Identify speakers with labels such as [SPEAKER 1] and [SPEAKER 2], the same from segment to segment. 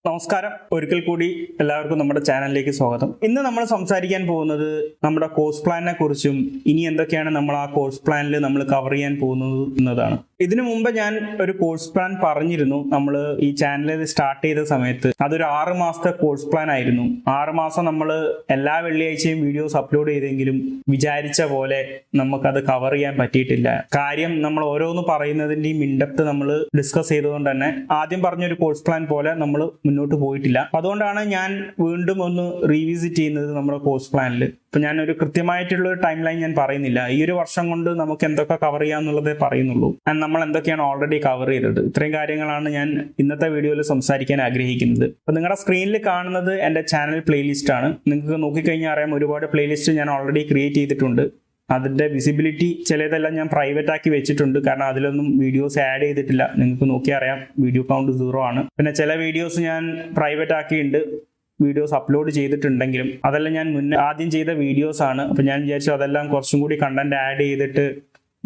[SPEAKER 1] നമസ്കാരം, ഒരിക്കൽ കൂടി എല്ലാവർക്കും നമ്മുടെ ചാനലിലേക്ക് സ്വാഗതം. ഇന്ന് നമ്മൾ സംസാരിക്കാൻ പോകുന്നത് നമ്മുടെ കോഴ്സ് പ്ലാനിനെ കുറിച്ചും ഇനി എന്തൊക്കെയാണ് നമ്മൾ ആ കോഴ്സ് പ്ലാനിൽ നമ്മൾ കവർ ചെയ്യാൻ പോകുന്നത് എന്നതാണ്. ഇതിനു മുമ്പ് ഞാൻ ഒരു കോഴ്സ് പ്ലാൻ പറഞ്ഞിരുന്നു. നമ്മൾ ഈ ചാനൽ സ്റ്റാർട്ട് ചെയ്ത സമയത്ത് അതൊരു 6 മാസത്തെ കോഴ്സ് പ്ലാൻ ആയിരുന്നു. 6 മാസം നമ്മൾ എല്ലാ വെള്ളിയാഴ്ചയും വീഡിയോസ് അപ്ലോഡ് ചെയ്തെങ്കിലും വിചാരിച്ച പോലെ നമുക്കത് കവർ ചെയ്യാൻ പറ്റിയിട്ടില്ല. കാര്യം നമ്മൾ ഓരോന്ന് പറയുന്നതിന്റെയും ഇൻഡെപ്ത് നമ്മൾ ഡിസ്കസ് ചെയ്തതുകൊണ്ട് തന്നെ ആദ്യം പറഞ്ഞൊരു കോഴ്സ് പ്ലാൻ പോലെ നമ്മൾ മുന്നോട്ട് പോയിട്ടില്ല. അതുകൊണ്ടാണ് ഞാൻ വീണ്ടും ഒന്ന് റീവിസിറ്റ് ചെയ്യുന്നത് നമ്മുടെ കോഴ്സ് പ്ലാനിൽ. ഇപ്പൊ ഞാൻ ഒരു കൃത്യമായിട്ടുള്ള ഒരു ടൈം ലൈൻ ഞാൻ പറയുന്നില്ല. ഈ ഒരു വർഷം കൊണ്ട് നമുക്ക് എന്തൊക്കെ കവർ ചെയ്യാന്നുള്ളതേ പറയുന്നുള്ളൂ. നമ്മൾ എന്തൊക്കെയാണ് ഓൾറെഡി കവർ ചെയ്തത്, ഇത്രയും കാര്യങ്ങളാണ് ഞാൻ ഇന്നത്തെ വീഡിയോയിൽ സംസാരിക്കാൻ ആഗ്രഹിക്കുന്നത്. അപ്പൊ നിങ്ങളുടെ സ്ക്രീനിൽ കാണുന്നത് എൻ്റെ ചാനൽ പ്ലേലിസ്റ്റ് ആണ്. നിങ്ങൾക്ക് നോക്കിക്കഴിഞ്ഞാൽ അറിയാം, ഒരുപാട് പ്ലേലിസ്റ്റ് ഞാൻ ഓൾറെഡി ക്രിയേറ്റ് ചെയ്തിട്ടുണ്ട്. അതിന്റെ വിസിബിലിറ്റി ചിലതെല്ലാം ഞാൻ പ്രൈവറ്റ് ആക്കി വെച്ചിട്ടുണ്ട്, കാരണം അതിലൊന്നും വീഡിയോസ് ആഡ് ചെയ്തിട്ടില്ല. നിങ്ങൾക്ക് നോക്കിയാൽ അറിയാം, വീഡിയോ കൗണ്ട് 0 ആണ്. പിന്നെ ചില വീഡിയോസ് ഞാൻ പ്രൈവറ്റ് ആക്കിയിട്ടുണ്ട്, വീഡിയോസ് അപ്ലോഡ് ചെയ്തിട്ടുണ്ടെങ്കിലും അതെല്ലാം ഞാൻ ആദ്യം ചെയ്ത വീഡിയോസ് ആണ്. അപ്പൊ ഞാൻ വിചാരിച്ചു അതെല്ലാം കുറച്ചും കൂടി കണ്ടന്റ് ആഡ് ചെയ്തിട്ട്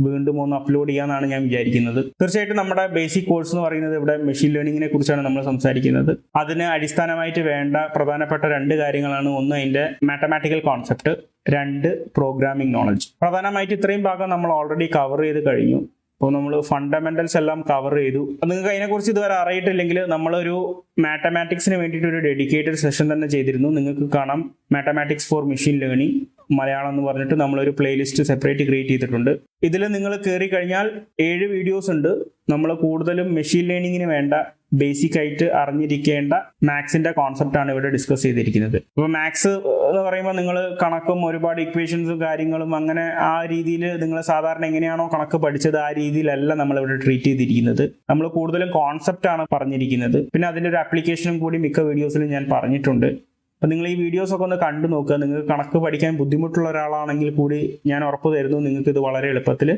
[SPEAKER 1] വീണ്ടും ഒന്ന് അപ്ലോഡ് ചെയ്യാന്നാണ് ഞാൻ വിചാരിക്കുന്നത്. തീർച്ചയായിട്ടും നമ്മുടെ ബേസിക് കോഴ്സ് എന്ന് പറയുന്നത് ഇവിടെ മെഷീൻ ലേണിങ്ങിനെ കുറിച്ചാണ് നമ്മൾ സംസാരിക്കുന്നത്. അതിന് അടിസ്ഥാനമായിട്ട് വേണ്ട പ്രധാനപ്പെട്ട 2 കാര്യങ്ങളാണ്. ഒന്ന് അതിന്റെ മാത്തമാറ്റിക്കൽ കോൺസെപ്റ്റ്, 2 പ്രോഗ്രാമിംഗ് നോളജ്. പ്രധാനമായിട്ട് ഇത്രയും ഭാഗം നമ്മൾ ഓൾറെഡി കവർ ചെയ്ത് കഴിഞ്ഞു. അപ്പോൾ നമ്മൾ ഫണ്ടമെന്റൽസ് എല്ലാം കവർ ചെയ്തു. നിങ്ങൾക്ക് അതിനെക്കുറിച്ച് ഇതുവരെ അറിയിട്ടില്ലെങ്കിൽ നമ്മളൊരു മാത്തമാറ്റിക്സിന് വേണ്ടിയിട്ട് ഒരു ഡെഡിക്കേറ്റഡ് സെഷൻ തന്നെ ചെയ്തിരുന്നു. നിങ്ങൾക്ക് കാണാം, mathematics four machine learning Malayalam എന്ന് പറഞ്ഞിട്ട് നമ്മളൊരു പ്ലേലിസ്റ്റ് സെപ്പറേറ്റ് ക്രിയേറ്റ് ചെയ്തിട്ടുണ്ട്. ഇതിൽ നിങ്ങൾ കയറി കഴിഞ്ഞാൽ 7 വീഡിയോസ് ഉണ്ട്. നമ്മൾ കൂടുതലും മെഷീൻ ലേണിങ്ങിന് വേണ്ട ബേസിക് ആയിട്ട് അറിഞ്ഞിരിക്കേണ്ട മാത്സിന്റെ കോൺസെപ്റ്റ് ആണ് ഇവിടെ ഡിസ്കസ് ചെയ്തിരിക്കുന്നത്. അപ്പോൾ മാത്സ് എന്ന് പറയുമ്പോൾ നിങ്ങൾ കണക്കും ഒരുപാട് ഇക്വേഷൻസും കാര്യങ്ങളും അങ്ങനെ ആ രീതിയിൽ നിങ്ങൾ സാധാരണ എങ്ങനെയാണോ കണക്ക് പഠിച്ചത് ആ രീതിയിലല്ല നമ്മൾ ഇവിടെ ട്രീറ്റ് ചെയ്തിരിക്കുന്നത്. നമ്മൾ കൂടുതലും കോൺസെപ്റ്റ് ആണ് പറഞ്ഞിരിക്കുന്നത്. പിന്നെ അതിന്റെ ഒരു ആപ്ലിക്കേഷനും കൂടി മിക്ക വീഡിയോസിലും ഞാൻ പറഞ്ഞിട്ടുണ്ട്. അപ്പം നിങ്ങൾ ഈ വീഡിയോസ് ഒക്കെ ഒന്ന് കണ്ടു നോക്കുക. നിങ്ങൾക്ക് കണക്ക് പഠിക്കാൻ ബുദ്ധിമുട്ടുള്ള ഒരാളാണെങ്കിൽ കൂടി ഞാൻ ഉറപ്പ് തരുന്നു, നിങ്ങൾക്ക് ഇത് വളരെ എളുപ്പത്തിൽ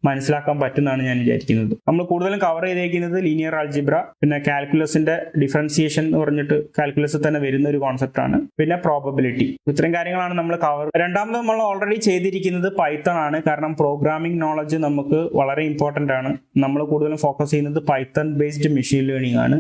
[SPEAKER 1] മനസ്സിലാക്കാൻ പറ്റുന്നതാണ് ഞാൻ വിചാരിക്കുന്നത്. നമ്മൾ കൂടുതലും കവർ ചെയ്തേക്കുന്നത് ലീനിയർ ആൾജിബ്ര, പിന്നെ കാൽക്കുലസിന്റെ ഡിഫറൻസിയേഷൻ എന്ന് പറഞ്ഞിട്ട് കാൽക്കുലസിൽ തന്നെ വരുന്ന ഒരു കോൺസെപ്റ്റ് ആണ്. പിന്നെ പ്രോബബിലിറ്റി. ഇത്രയും കാര്യങ്ങളാണ് നമ്മൾ കവർ. രണ്ടാമത് നമ്മൾ ഓൾറെഡി ചെയ്തിരിക്കുന്നത് പൈത്തൺ ആണ്. കാരണം പ്രോഗ്രാമിംഗ് നോളജ് നമുക്ക് വളരെ ഇമ്പോർട്ടന്റ് ആണ്. നമ്മൾ കൂടുതലും ഫോക്കസ് ചെയ്യുന്നത് പൈത്തൺ ബേസ്ഡ് മെഷീൻ ലേണിംഗ് ആണ്.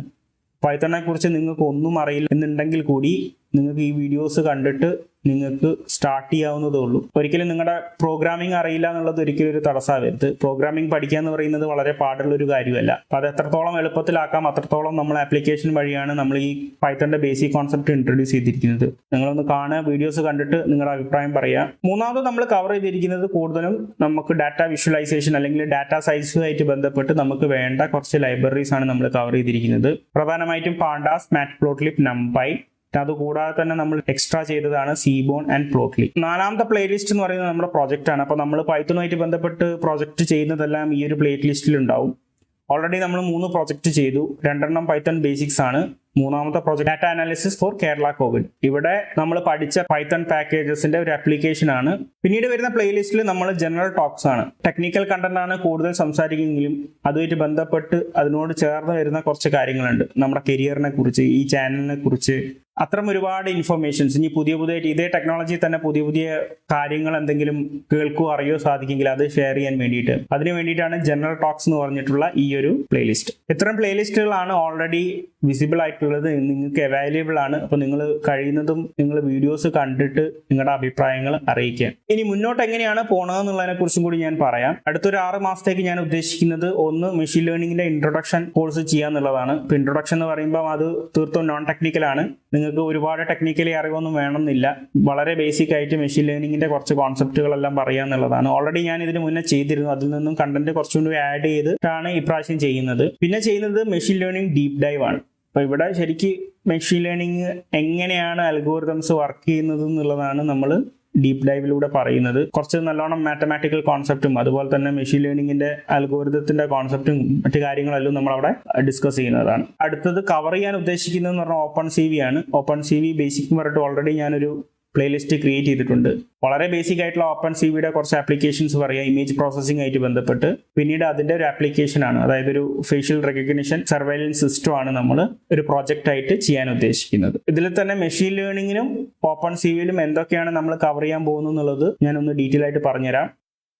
[SPEAKER 1] പൈത്തണിനെ കുറിച്ച് നിങ്ങൾക്ക് ഒന്നും അറിയില്ല എന്നുണ്ടെങ്കിൽ കൂടി നിങ്ങൾക്ക് ഈ വീഡിയോസ് കണ്ടിട്ട് നിങ്ങൾക്ക് സ്റ്റാർട്ട് ചെയ്യാവുന്നതേ ഉള്ളൂ. ഒരിക്കലും നിങ്ങളുടെ പ്രോഗ്രാമിംഗ് അറിയില്ല എന്നുള്ളത് ഒരിക്കലും ഒരു തടസ്സമാവരുത്. പ്രോഗ്രാമിംഗ് പഠിക്കുക എന്ന് പറയുന്നത് വളരെ പാടുള്ള ഒരു കാര്യമല്ല. അപ്പോൾ അത് എത്രത്തോളം എളുപ്പത്തിലാക്കാം അത്രത്തോളം നമ്മൾ ആപ്ലിക്കേഷൻ വഴിയാണ് നമ്മൾ ഈ പൈത്തണിന്റെ ബേസിക് കോൺസെപ്റ്റ് ഇൻട്രൊഡ്യൂസ് ചെയ്തിരിക്കുന്നത്. നിങ്ങളൊന്ന് കാണുക, വീഡിയോസ് കണ്ടിട്ട് നിങ്ങളുടെ അഭിപ്രായം പറയുക. മൂന്നാമത് നമ്മൾ കവർ ചെയ്തിരിക്കുന്നത് കൂടുതലും നമുക്ക് ഡാറ്റ വിഷ്വലൈസേഷൻ അല്ലെങ്കിൽ ഡാറ്റ സയൻസുമായിട്ട് ബന്ധപ്പെട്ട് നമുക്ക് വേണ്ട കുറച്ച് ലൈബ്രറീസ് ആണ് നമ്മൾ കവർ ചെയ്തിരിക്കുന്നത്. പ്രധാനമായിട്ടും പാണ്ടാസ്, മാറ്റ്പ്ലോട്ട്ലിബ്, നംപൈ. അതുകൂടാതെ തന്നെ നമ്മൾ എക്സ്ട്രാ ചെയ്തതാണ് സീബോൺ ആൻഡ് പ്ലോട്ട്ലി. 4ാമത്തെ പ്ലേലിസ്റ്റ് എന്ന് പറയുന്നത് നമ്മുടെ പ്രോജക്റ്റ് ആണ്. അപ്പോൾ നമ്മൾ പൈത്തണുമായിട്ട് ബന്ധപ്പെട്ട് പ്രോജക്റ്റ് ചെയ്യുന്നതെല്ലാം ഈ ഒരു പ്ലേ ലിസ്റ്റിൽ ഉണ്ടാവും. ഓൾറെഡി നമ്മൾ 3 പ്രോജക്റ്റ് ചെയ്തു. 2 പൈത്തൺ ബേസിക്സ് ആണ്. 3ാമത്തെ project data analysis for Kerala covid. ഇവിടെ നമ്മൾ പഠിച്ച പൈത്തൺ പാക്കേജസിന്റെ ഒരു ആപ്ലിക്കേഷൻ ആണ്. പിന്നീട് വരുന്ന പ്ലേലിസ്റ്റിൽ നമ്മൾ ജനറൽ ടോക്സ് ആണ്. ടെക്നിക്കൽ കണ്ടന്റ് ആണ് കൂടുതൽ സംസാരിക്കുമെങ്കിലും അതുമായിട്ട് ബന്ധപ്പെട്ട് അതിനോട് ചേർന്ന് വരുന്ന കുറച്ച് കാര്യങ്ങളുണ്ട്. നമ്മുടെ കരിയറിനെ കുറിച്ച്, ഈ ചാനലിനെ കുറിച്ച്, അത്തരം ഒരുപാട് ഇൻഫർമേഷൻസ്. ഇനി പുതിയ ഇതേ ടെക്നോളജി തന്നെ പുതിയ കാര്യങ്ങൾ എന്തെങ്കിലും കേൾക്കുകയോ അറിയോ സാധിക്കുമെങ്കിൽ അത് ഷെയർ ചെയ്യാൻ വേണ്ടിയിട്ട്, അതിന് വേണ്ടിയിട്ടാണ് ജനറൽ ടോക്സ് എന്ന് പറഞ്ഞിട്ടുള്ള ഈ ഒരു പ്ലേലിസ്റ്റ്. ഇത്തരം പ്ലേലിസ്റ്റുകളാണ് ഓൾറെഡി വിസിബിൾ ആയിട്ടുള്ളത്, നിങ്ങൾക്ക് അവൈലബിൾ ആണ്. അപ്പോൾ നിങ്ങൾ കഴിയുന്നതും നിങ്ങൾ വീഡിയോസ് കണ്ടിട്ട് നിങ്ങളുടെ അഭിപ്രായങ്ങൾ അറിയിക്കുക. ഇനി മുന്നോട്ട് എങ്ങനെയാണ് പോണതെന്നുള്ളതിനെ കുറിച്ചും കൂടി ഞാൻ പറയാം. അടുത്തൊരു 6 മാസത്തേക്ക് ഞാൻ ഉദ്ദേശിക്കുന്നത് ഒന്ന് മെഷീൻ ലേണിംഗിന്റെ ഇൻട്രൊഡക്ഷൻ കോഴ്സ് ചെയ്യാന്നുള്ളതാണ്. ഇപ്പൊ ഇൻട്രൊഡക്ഷൻ എന്ന് പറയുമ്പോൾ അത് തീർത്തും നോൺ ടെക്നിക്കൽ ആണ്. നിങ്ങൾക്ക് ഒരുപാട് ടെക്നിക്കലി അറിവൊന്നും വേണമെന്നില്ല. വളരെ ബേസിക് ആയിട്ട് മെഷീൻ ലേണിംഗിന്റെ കുറച്ച് കോൺസെപ്റ്റുകളെല്ലാം പറയാന്നുള്ളതാണ്. ഓൾറെഡി ഞാൻ ഇതിന് മുന്നേ ചെയ്തിരുന്നു. അതിൽ നിന്നും കണ്ടന്റ് കുറച്ചുകൂടി ആഡ് ചെയ്തിട്ടാണ് ഇപ്രാവശ്യം ചെയ്യുന്നത്. പിന്നെ ചെയ്യുന്നത് മെഷീൻ ലേണിംഗ് ഡീപ് ഡൈവ് ആണ്. അപ്പൊ ഇവിടെ ശരിക്ക് മെഷീൻ ലേണിംഗ് എങ്ങനെയാണ് അൽഗോരിതംസ് വർക്ക് ചെയ്യുന്നത് എന്നുള്ളതാണ് നമ്മൾ ഡീപ് ഡൈവിലൂടെ പറയുന്നത്. കുറച്ച് നല്ലോണം മാത്തമാറ്റിക്കൽ കോൺസെപ്റ്റും അതുപോലെ തന്നെ മെഷീൻ ലേണിംഗിന്റെ അൽഗോരിതത്തിന്റെ കോൺസെപ്റ്റും മറ്റു കാര്യങ്ങളെല്ലാം നമ്മൾ അവിടെ ഡിസ്കസ് ചെയ്യുന്നതാണ്. അടുത്തത് കവർ ചെയ്യാൻ ഉദ്ദേശിക്കുന്നതെന്ന് പറഞ്ഞാൽ ഓപ്പൺ CV ആണ്. ഓപ്പൺ CV ബേസിക് എന്ന് പറഞ്ഞിട്ട് ഓൾറെഡി ഞാനൊരു പ്ലേലിസ്റ്റ് ക്രിയേറ്റ് ചെയ്തിട്ടുണ്ട്. വളരെ ബേസിക് ആയിട്ടുള്ള ഓപ്പൺ CVയുടെ കുറച്ച് ആപ്ലിക്കേഷൻസ് പറയാം, ഇമേജ് പ്രോസസ്സിംഗ് ആയിട്ട് ബന്ധപ്പെട്ട്. പിന്നീട് അതിന്റെ ഒരു ആപ്ലിക്കേഷൻ ആണ്, അതായത് ഒരു ഫേഷ്യൽ റെക്കഗ്നിഷൻ സർവൈലൻസ് സിസ്റ്റം ആണ് നമ്മൾ ഒരു പ്രോജക്റ്റ് ആയിട്ട് ചെയ്യാൻ ഉദ്ദേശിക്കുന്നത്. ഇതിൽ തന്നെ മെഷീൻ ലേണിംഗിനും ഓപ്പൺ CVയിലും എന്തൊക്കെയാണ് നമ്മൾ കവർ ചെയ്യാൻ പോകുന്നത് എന്നുള്ളത് ഞാനൊന്ന് ഡീറ്റെയിൽ ആയിട്ട് പറഞ്ഞുതരാം.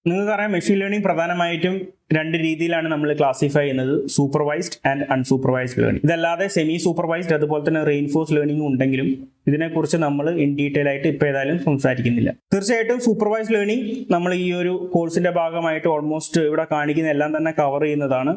[SPEAKER 1] നിങ്ങൾക്കറിയാം മെഷീൻ ലേണിംഗ് പ്രധാനമായിട്ടും രണ്ട് രീതിയിലാണ് നമ്മൾ ക്ലാസിഫൈ ചെയ്യുന്നത്, സൂപ്പർവൈസ്ഡ് ആൻഡ് അൺസൂപ്പർവൈസ്ഡ് ലേണിംഗ്. ഇതല്ലാതെ സെമി സൂപ്പർവൈസ്ഡ് അതുപോലെ തന്നെ റെയിൻഫോഴ്സ് ലേണിംഗ് ഉണ്ടെങ്കിലും ഇതിനെക്കുറിച്ച് നമ്മൾ ഇൻ ഡീറ്റെയിൽ ആയിട്ട് ഇപ്പോൾ ഏതായാലും സംസാരിക്കുന്നില്ല. തീർച്ചയായിട്ടും സൂപ്പർവൈസ്ഡ് ലേണിംഗ് നമ്മൾ ഈ ഒരു കോഴ്സിന്റെ ഭാഗമായിട്ട് ഓൾമോസ്റ്റ് ഇവിടെ കാണിക്കുന്ന എല്ലാം തന്നെ കവർ ചെയ്യുന്നതാണ്.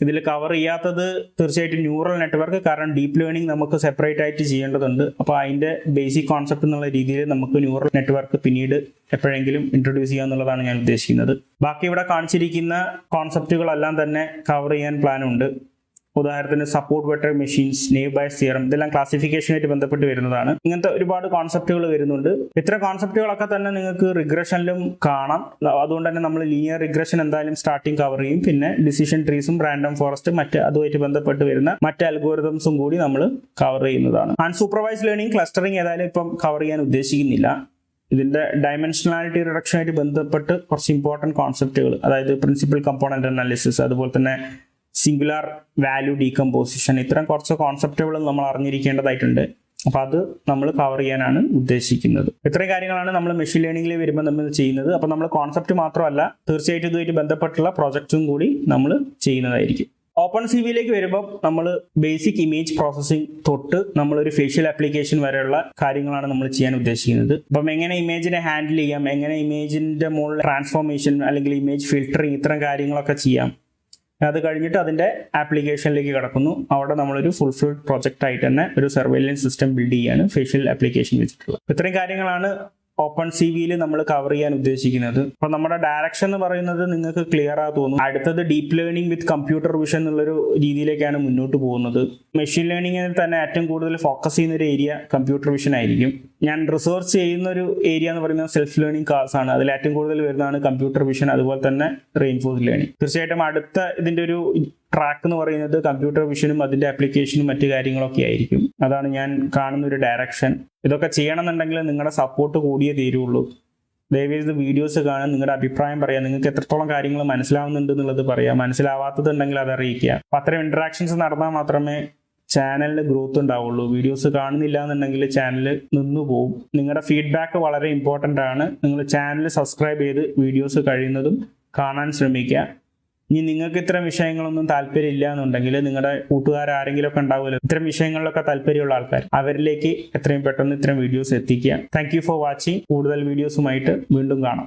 [SPEAKER 1] ഇതിൽ കവർ ചെയ്യാത്തത് തീർച്ചയായിട്ടും ന്യൂറൽ നെറ്റ്വർക്ക്, കാരണം ഡീപ്പ് ലേണിംഗ് നമുക്ക് സെപ്പറേറ്റ് ആയിട്ട് ചെയ്യേണ്ടതുണ്ട്. അപ്പോൾ അതിൻ്റെ ബേസിക് കോൺസെപ്റ്റ് എന്നുള്ള രീതിയിൽ നമുക്ക് ന്യൂറൽ നെറ്റ്വർക്ക് പിന്നീട് എപ്പോഴെങ്കിലും ഇൻട്രൊഡ്യൂസ് ചെയ്യുക എന്നുള്ളതാണ് ഞാൻ ഉദ്ദേശിക്കുന്നത്. ബാക്കി ഇവിടെ കാണിച്ചിരിക്കുന്ന കോൺസെപ്റ്റുകളെല്ലാം തന്നെ കവർ ചെയ്യാൻ പ്ലാൻ ഉണ്ട്. ഉദാഹരണത്തിന് support vector machines, knave bias theorem, ഇതെല്ലാം ക്ലാസിഫിക്കേഷനായിട്ട് ബന്ധപ്പെട്ട് വരുന്നതാണ്. ഇങ്ങനത്തെ ഒരുപാട് കോൺസെപ്റ്റുകൾ വരുന്നുണ്ട്. ഇത്തരം കോൺസെപ്റ്റുകളൊക്കെ തന്നെ നിങ്ങൾക്ക് റിഗ്രഷനിലും കാണാം. അതുകൊണ്ട് തന്നെ നമ്മൾ ലീനിയർ റിഗ്രഷൻ എന്തായാലും സ്റ്റാർട്ടിങ് കവർ ചെയ്യും. പിന്നെ ഡിസിഷൻ ട്രീസും റാൻഡം ഫോറസ്റ്റ് മറ്റ് അതുമായിട്ട് ബന്ധപ്പെട്ട് വരുന്ന മറ്റ് അൽഗോരിതംസും കൂടി നമ്മൾ കവർ ചെയ്യുന്നതാണ്. അൺസൂപ്പർവൈസ്ഡ് ലേണിംഗ് ക്ലസ്റ്ററിംഗ് ഏതായാലും ഇപ്പം കവർ ചെയ്യാൻ ഉദ്ദേശിക്കുന്നില്ല. ഇതിന്റെ ഡയമെൻഷനാലിറ്റി റിഡക്ഷനായിട്ട് ബന്ധപ്പെട്ട് കുറച്ച് ഇമ്പോർട്ടൻറ്റ് കോൺസെപ്റ്റുകൾ, അതായത് പ്രിൻസിപ്പൽ കമ്പോണന്റ് അനാലിസിസ്, അതുപോലെ തന്നെ സിംഗുലാർ വാല്യൂ ഡീകമ്പോസിഷൻ, ഇത്തരം കുറച്ച് കോൺസെപ്റ്റുകൾ നമ്മൾ അറിഞ്ഞിരിക്കേണ്ടതായിട്ടുണ്ട്. അപ്പോൾ അത് നമ്മൾ കവർ ചെയ്യാനാണ് ഉദ്ദേശിക്കുന്നത്. ഇത്രയും കാര്യങ്ങളാണ് നമ്മൾ മെഷീൻ ലേണിംഗിൽ വരുമ്പോൾ നമ്മൾ ചെയ്യുന്നത്. അപ്പോൾ നമ്മൾ കോൺസെപ്റ്റ് മാത്രമല്ല, തീർച്ചയായിട്ടും ഇതുമായിട്ട് ബന്ധപ്പെട്ടുള്ള പ്രോജക്ട്സും കൂടി നമ്മൾ ചെയ്യുന്നതായിരിക്കും. ഓപ്പൺ സി വിയിലേക്ക് വരുമ്പോൾ നമ്മൾ ബേസിക് ഇമേജ് പ്രോസസ്സിംഗ് തൊട്ട് നമ്മളൊരു ഫേഷ്യൽ ആപ്ലിക്കേഷൻ വരെയുള്ള കാര്യങ്ങളാണ് നമ്മൾ ചെയ്യാൻ ഉദ്ദേശിക്കുന്നത്. അപ്പം എങ്ങനെ ഇമേജിനെ ഹാൻഡിൽ ചെയ്യാം, എങ്ങനെ ഇമേജിന്റെ മുകളിൽ ട്രാൻസ്ഫോർമേഷൻ അല്ലെങ്കിൽ ഇമേജ് ഫിൽറ്ററിങ്, ഇത്തരം കാര്യങ്ങളൊക്കെ ചെയ്യാം. അത് കഴിഞ്ഞിട്ട് അതിന്റെ ആപ്ലിക്കേഷനിലേക്ക് കിടക്കുന്നു. അവിടെ നമ്മളൊരു ഫുൾഫിൽ പ്രോജക്റ്റ് ആയിട്ട് തന്നെ ഒരു സർവൈലൻസ് സിസ്റ്റം ബിൽഡ് ചെയ്യാണ് ഫേഷ്യൽ ആപ്ലിക്കേഷൻ വെച്ചിട്ടുള്ളത്. ഇത്രയും കാര്യങ്ങളാണ് ഓപ്പൺ സി വിയിൽ നമ്മൾ കവർ ചെയ്യാൻ ഉദ്ദേശിക്കുന്നത്. അപ്പൊ നമ്മുടെ ഡയറക്ഷൻ എന്ന് പറയുന്നത് നിങ്ങൾക്ക് ക്ലിയർ ആ തോന്നും. അടുത്തത് deep learning with computer vision എന്നുള്ളൊരു രീതിയിലേക്കാണ് മുന്നോട്ട് പോകുന്നത്. മെഷീൻ ലേണിംഗിൽ തന്നെ ഏറ്റവും കൂടുതൽ ഫോക്കസ് ചെയ്യുന്ന ഒരു ഏരിയ കമ്പ്യൂട്ടർ വിഷൻ ആയിരിക്കും. ഞാൻ റിസർച്ച് ചെയ്യുന്ന ഒരു ഏരിയ എന്ന് പറയുന്നത് സെൽഫ് ലേണിംഗ് ക്ലാസ് ആണ്. അതിൽ ഏറ്റവും കൂടുതൽ വരുന്നതാണ് കമ്പ്യൂട്ടർ വിഷൻ, അതുപോലെ തന്നെ റെയിൻഫോഴ്സ്ഡ് ലേണിംഗ്. തീർച്ചയായിട്ടും അടുത്ത ഇതിന്റെ ഒരു ട്രാക്ക് എന്ന് പറയുന്നത് കമ്പ്യൂട്ടർ വിഷനും അതിന്റെ ആപ്ലിക്കേഷനും മറ്റു കാര്യങ്ങളൊക്കെ ആയിരിക്കും. അതാണ് ഞാൻ കാണുന്ന ഒരു ഡയറക്ഷൻ. ഇതൊക്കെ ചെയ്യണമെന്നുണ്ടെങ്കിൽ നിങ്ങളുടെ സപ്പോർട്ട് കൂടിയേ തീരുള്ളൂ. ദയവേത് വീഡിയോസ് കാണാൻ നിങ്ങളുടെ അഭിപ്രായം പറയാം. നിങ്ങൾക്ക് എത്രത്തോളം കാര്യങ്ങൾ മനസ്സിലാവുന്നുണ്ട് എന്നുള്ളത് പറയാം. മനസ്സിലാവാത്തതുണ്ടെങ്കിൽ അത് അറിയിക്കുക. അപ്പം അത്തരം ഇന്ററാക്ഷൻസ് നടന്നാൽ മാത്രമേ ചാനലിന് ഗ്രോത്ത് ഉണ്ടാവുള്ളൂ. വീഡിയോസ് കാണുന്നില്ല എന്നുണ്ടെങ്കിൽ ചാനൽ നിന്നു പോകും. നിങ്ങളുടെ ഫീഡ്ബാക്ക് വളരെ ഇമ്പോർട്ടൻ്റ് ആണ്. നിങ്ങൾ ചാനൽ സബ്സ്ക്രൈബ് ചെയ്ത് വീഡിയോസ് കഴിയുന്നതും കാണാൻ ശ്രമിക്കുക. ഇനി നിങ്ങൾക്ക് ഇത്തരം വിഷയങ്ങളൊന്നും താല്പര്യം ഇല്ല എന്നുണ്ടെങ്കിൽ നിങ്ങളുടെ കൂട്ടുകാർ ആരെങ്കിലും ഒക്കെ ഉണ്ടാവുമല്ലോ ഇത്തരം വിഷയങ്ങളിലൊക്കെ താല്പര്യമുള്ള ആൾക്കാർ, അവരിലേക്ക് എത്രയും പെട്ടെന്ന് ഇത്തരം വീഡിയോസ് എത്തിക്കുക. Thank you for watching. കൂടുതൽ വീഡിയോസുമായിട്ട് വീണ്ടും കാണാം.